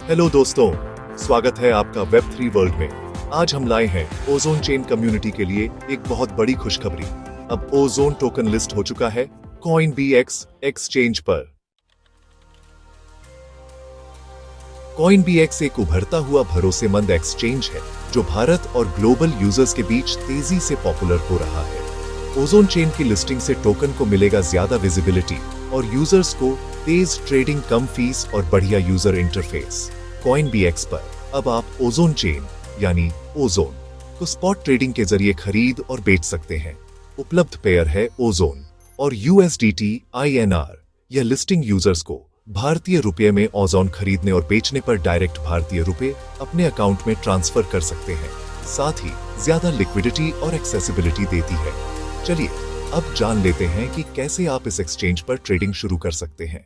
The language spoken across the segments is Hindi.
हेलो दोस्तों, स्वागत है आपका वेब3 वर्ल्ड में। आज हम लाए हैं ओजोन चेन कम्युनिटी के लिए एक बहुत बड़ी खुशखबरी। अब ओजोन टोकन लिस्ट हो चुका है Coinbx एक्सचेंज पर। Coinbx एक उभरता हुआ भरोसेमंद एक्सचेंज है जो भारत और ग्लोबल यूजर्स के बीच तेजी से पॉपुलर हो रहा है। ओजोन चेन की लिस्टिंग से टोकन को मिलेगा ज्यादा विजिबिलिटी और यूजर्स को तेज ट्रेडिंग, कम फीस और बढ़िया यूजर इंटरफेस। Coinbx पर अब आप ओजोन चेन यानी ओजोन को स्पॉट ट्रेडिंग के जरिए खरीद और बेच सकते हैं। उपलब्ध पेयर है ओजोन और USDT INR। यह लिस्टिंग यूजर्स को भारतीय रुपये में ओजोन खरीदने और बेचने पर डायरेक्ट भारतीय रुपये अपने अकाउंट में ट्रांसफर कर सकते हैं। साथ ही ज्यादा लिक्विडिटी और एक्सेसिबिलिटी देती है। चलिए अब जान लेते हैं कि कैसे आप इस एक्सचेंज पर ट्रेडिंग शुरू कर सकते हैं।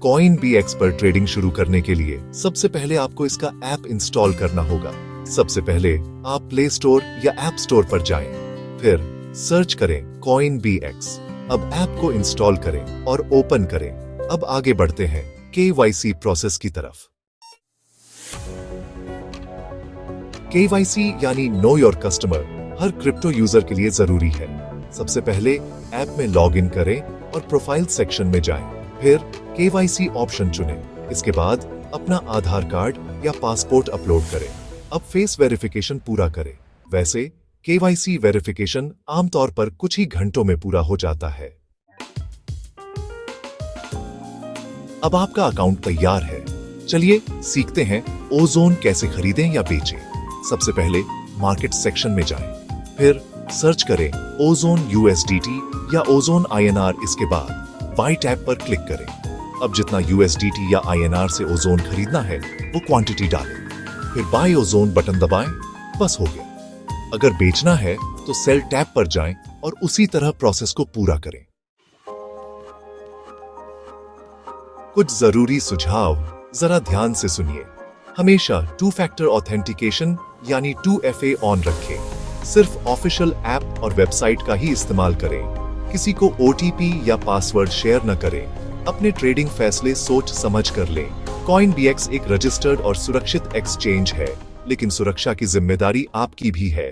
Coinbx पर ट्रेडिंग शुरू करने के लिए सबसे पहले आपको इसका ऐप इंस्टॉल करना होगा। सबसे पहले आप प्ले स्टोर या ऐप स्टोर पर जाएं, फिर सर्च करें Coinbx। अब ऐप को इंस्टॉल करें और ओपन करें। अब आगे बढ़ते हैं KYC प्रोसेस की तरफ। KYC यानी know your customer her crypto user के लिए जरूरी है। सबसे पहले ऐप में लॉग इन करें और प्रोफाइल सेक्शन में जाएं। फिर KYC ऑप्शन चुनें। इसके बाद अपना आधार कार्ड या पासपोर्ट अपलोड करें। अब फेस वेरिफिकेशन पूरा करें। वैसे KYC वेरिफिकेशन आमतौर पर कुछ ही घंटों में पूरा हो जाता है। अब आपका अकाउंट तैयार है। चलिए सीखते हैं ओजोन कैसे खरीदें या बेचें। सबसे पहले मार्केट सेक्शन में जाएं, फिर सर्च करें ओजोन USDT या ओजोन INR। इसके बाद बाय टैब पर क्लिक करें। अब जितना USDT या INR से ओजोन खरीदना है वो क्वांटिटी डालें, फिर बाय ओजोन बटन दबाएं। बस हो गया। अगर बेचना है तो सेल टैब पर जाएं और उसी तरह प्रोसेस को पूरा करें। कुछ जरूरी सुझाव जरा ध्यान से सुनिए। हमेशा 2 फैक्टर ऑथेंटिकेशन यानी 2FA ऑन रखें। सिर्फ ऑफिशियल ऐप और वेबसाइट का ही इस्तेमाल करें। किसी को OTP या पासवर्ड शेयर न करें। अपने ट्रेडिंग फैसले सोच समझ कर लें। Coinbx एक रजिस्टर्ड और सुरक्षित एक्सचेंज है, लेकिन सुरक्षा की जिम्मेदारी आपकी भी है।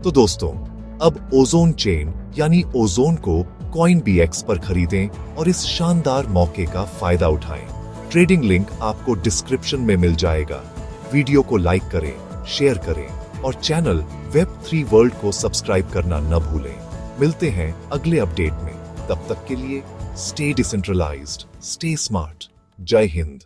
तो दोस्तों, अब ओजोन चेन यानी ओजोन को Coinbx पर खरीदें और इस शानदार मौके का फायदा उठाएं। ट्रेडिंग लिंक आपको डिस्क्रिप्शन में मिल जाएगा। वीडियो को लाइक करें, शेयर करें और चैनल वेब3 वर्ल्ड को सब्सक्राइब करना न भूलें। मिलते हैं अगले अपडेट में। तब तक के लिए स्टे डिसेंट्रलाइज्ड, स्टे स्मार्ट। जय हिंद।